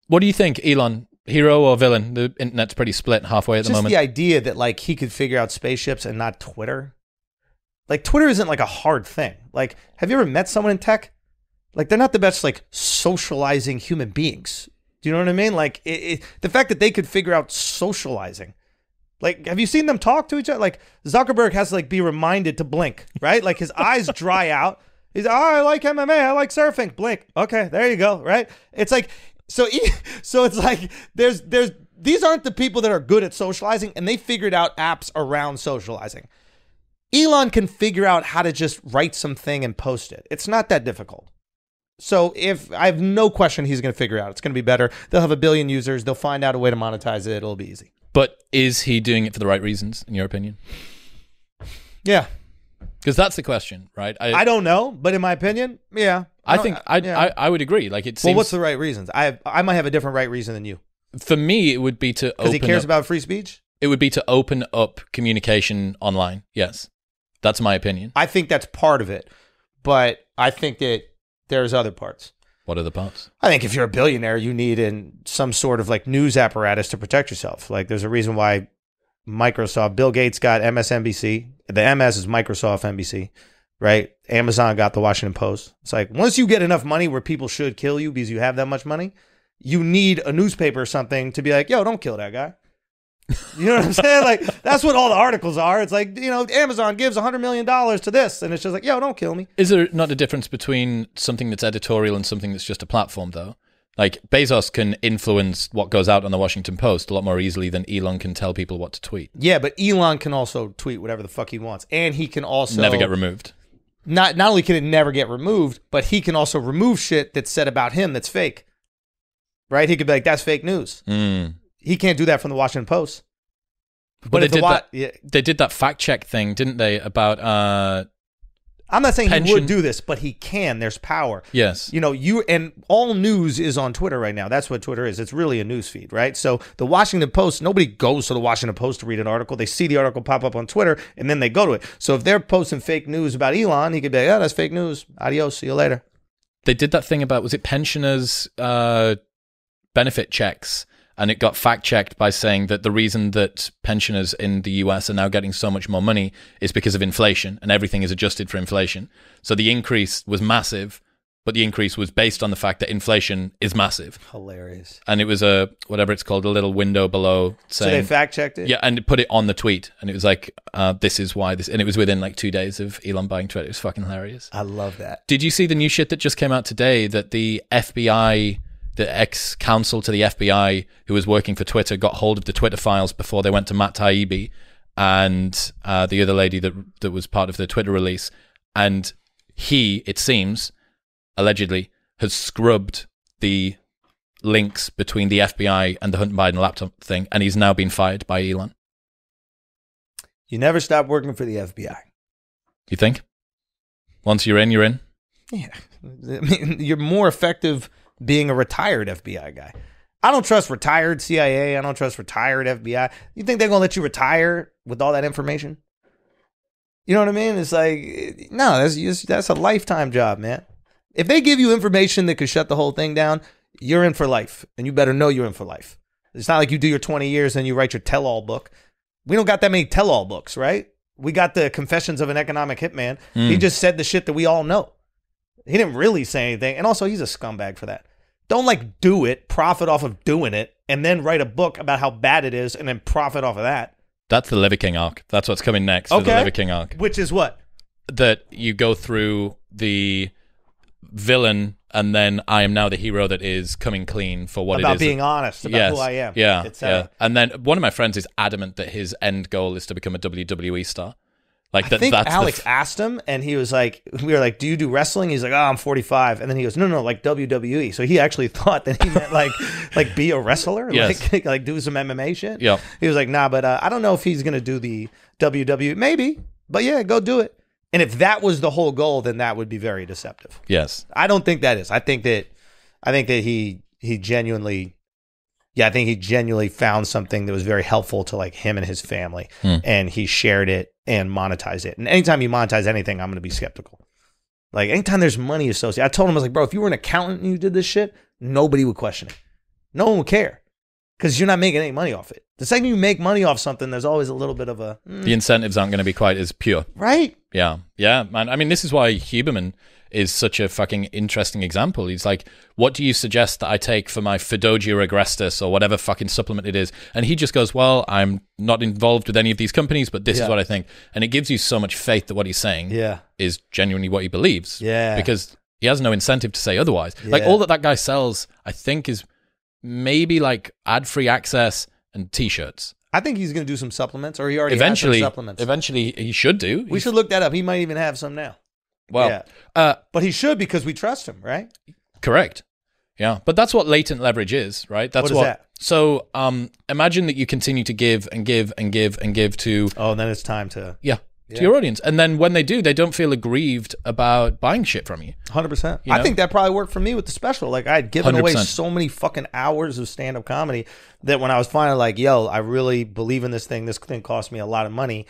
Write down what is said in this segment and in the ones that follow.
What do you think, Elon? Hero or villain? The internet's pretty split halfway at the moment. Just the idea that like he could figure out spaceships and not Twitter. Like Twitter isn't like a hard thing. Like, have you ever met someone in tech? Like they're not the best like socializing human beings. Do you know what I mean? Like the fact that they could figure out socializing. Like, have you seen them talk to each other? Like Zuckerberg has to like be reminded to blink, right? Like his eyes dry out. He's I like MMA. I like surfing. Blink. Okay, there you go. Right? It's like. So it's like these aren't the people that are good at socializing, and they figured out apps around socializing. Elon can figure out how to just write something and post it. It's not that difficult. So I have no question he's going to figure it out. It's going to be better. They'll have 1 billion users. They'll find out a way to monetize it. It'll be easy. But is he doing it for the right reasons, in your opinion? Yeah. Because that's the question, right? I don't know, but in my opinion, yeah. I would agree. Like it seems. Well, what's the right reasons? I might have a different right reason than you. For me, it would be to because he cares about free speech. It would be to open up communication online. Yes, that's my opinion. I think that's part of it, but I think that there's other parts. What are the parts? I think if you're a billionaire, you need some sort of like news apparatus to protect yourself. Like there's a reason why Bill Gates got MSNBC. The MS is Microsoft NBC. Right? Amazon got the Washington Post. It's like, once you get enough money where people should kill you because you have that much money, you need a newspaper or something to be like, yo, don't kill that guy. You know what I'm saying? Like, that's what all the articles are. It's like, Amazon gives $100 million to this. And it's just like, yo, don't kill me. Is there not a difference between something that's editorial and something that's just a platform, though? Like, Bezos can influence what goes out on the Washington Post a lot more easily than Elon can tell people what to tweet. Yeah, but Elon can also tweet whatever the fuck he wants. And he can also... never get removed. Not only can it never get removed, but he can also remove shit that's said about him that's fake. Right? He could be like, that's fake news. He can't do that from the Washington Post. But they did that fact check thing, didn't they? About I'm not saying he would do this, but he can. There's power. Yes. And all news is on Twitter right now. That's what Twitter is. It's really a news feed, right? So the Washington Post, nobody goes to the Washington Post to read an article. They see the article pop up on Twitter, and then they go to it. So if they're posting fake news about Elon, he could be like, oh, that's fake news. Adios. See you later. They did that thing about, was it pensioners' benefit checks? And it got fact-checked by saying that the reason that pensioners in the US are now getting so much more money is because of inflation, and everything is adjusted for inflation. So the increase was massive, but the increase was based on the fact that inflation is massive. Hilarious. And it was a little window below saying... So they fact-checked it? Yeah, and it put it on the tweet. And it was like, this is why this... And it was within like 2 days of Elon buying Twitter. It was fucking hilarious. I love that. Did you see the new shit that just came out today that the FBI... the ex-counsel to the FBI who was working for Twitter got hold of the Twitter files before they went to Matt Taibbi and the other lady that was part of the Twitter release. And he, it seems, allegedly, has scrubbed the links between the FBI and the Hunter Biden laptop thing, and he's now been fired by Elon. You never stop working for the FBI. You think? Once you're in, you're in? Yeah. I mean, you're more effective being a retired FBI guy. I don't trust retired CIA. I don't trust retired FBI. You think they're going to let you retire with all that information? You know what I mean? It's like, no, that's a lifetime job, man. If they give you information that could shut the whole thing down, you're in for life. And you better know you're in for life. It's not like you do your 20 years and you write your tell-all book. We don't got that many tell-all books, right? We got the Confessions of an Economic Hitman. He just said the shit that we all know. He didn't really say anything. And also, he's a scumbag for that. Don't like do it, profit off of doing it, and then write a book about how bad it is and then profit off of that. That's the Liver King arc. That's what's coming next for the Liver King arc. Which is what? That you go through the villain and then I am now the hero that is coming clean for what it is. About being honest about who I am. Yeah, yeah. And then one of my friends is adamant that his end goal is to become a WWE star. Like I think Alex asked him, and he was like, we were like, do you do wrestling? He's like, oh, I'm 45. And then he goes, no, like WWE. So he actually thought that he meant like be a wrestler, yes. like do some MMA shit. Yeah. He was like, nah, but I don't know if he's going to do the WWE. Maybe, but yeah, go do it. And if that was the whole goal, then that would be very deceptive. Yes. I don't think that is. I think that he genuinely... Yeah, I think he genuinely found something that was very helpful to like him and his family, and he shared it and monetized it. And anytime you monetize anything, I'm going to be skeptical. Like anytime there's money associated, I told him, I was like, bro, if you were an accountant and you did this shit, nobody would question it. No one will care because you're not making any money off it. The second you make money off something, there's always a little bit of a... The incentives aren't going to be quite as pure. Right? Yeah. Yeah, man. I mean, this is why Huberman is such a fucking interesting example. He's like, what do you suggest that I take for my Fidogia agrestis or whatever fucking supplement it is? And he just goes, well, I'm not involved with any of these companies, but this is what I think. And it gives you so much faith that what he's saying is genuinely what he believes. Yeah. Because he has no incentive to say otherwise. Like all that guy sells, I think, is maybe like ad-free access and T-shirts. I think he's going to do some supplements, or he already has some supplements. Eventually, he should do. We should look that up. He might even have some now. Well, but he should because we trust him, right? Correct. Yeah, but that's what latent leverage is, right? That's what is that? So imagine that you continue to give and give and give and give to... Oh, and then it's time to... to your audience. And then when they do, they don't feel aggrieved about buying shit from you. 100%. I think that probably worked for me with the special. Like, I had given 100%. away so many fucking hours of stand-up comedy that when I was finally like, yo, I really believe in this thing cost me a lot of money.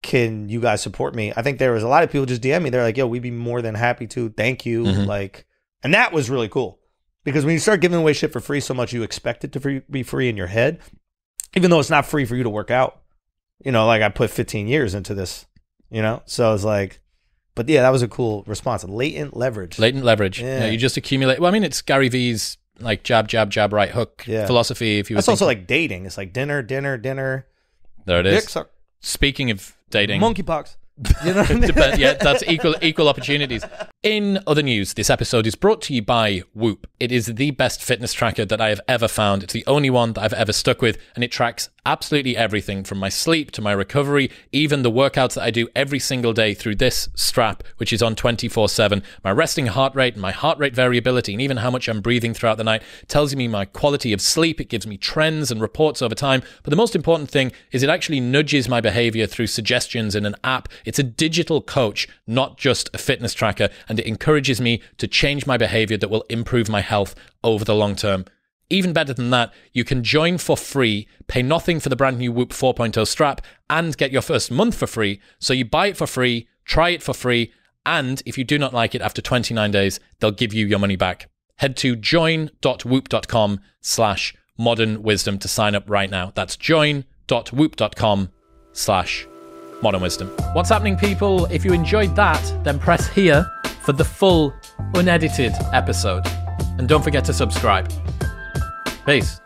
Can you guys support me? I think there was a lot of people just DM me. They're like, yo, we'd be more than happy to. Thank you. Like, and that was really cool. Because when you start giving away shit for free so much, you expect it to be free in your head, even though it's not free for you to work out. You know, like I put 15 years into this, you know? So it's like, but yeah, that was a cool response. Latent leverage. Latent leverage. Yeah. You just accumulate. Well, I mean, it's Gary V's like jab, jab, jab, right hook philosophy. If you That's also like dating. It's like dinner. There it is. Speaking of dating. Monkeypox. You know what I mean? Yeah, that's equal opportunities. In other news, this episode is brought to you by Whoop. It is the best fitness tracker that I have ever found. It's the only one that I've ever stuck with, and it tracks absolutely everything from my sleep to my recovery, even the workouts that I do every single day through this strap, which is on 24/7. My resting heart rate and my heart rate variability, and even how much I'm breathing throughout the night, tells me my quality of sleep. It gives me trends and reports over time. But the most important thing is it actually nudges my behavior through suggestions in an app. It's a digital coach, not just a fitness tracker, and it encourages me to change my behavior that will improve my health over the long term. Even better than that, you can join for free, pay nothing for the brand new Whoop 4.0 strap, and get your first month for free. So you buy it for free, try it for free, and if you do not like it after 29 days, they'll give you your money back. Head to join.whoop.com/modern wisdom to sign up right now. That's join.whoop.com/modern wisdom. What's happening, people? If you enjoyed that, then press here for the full, unedited episode. And don't forget to subscribe. Peace.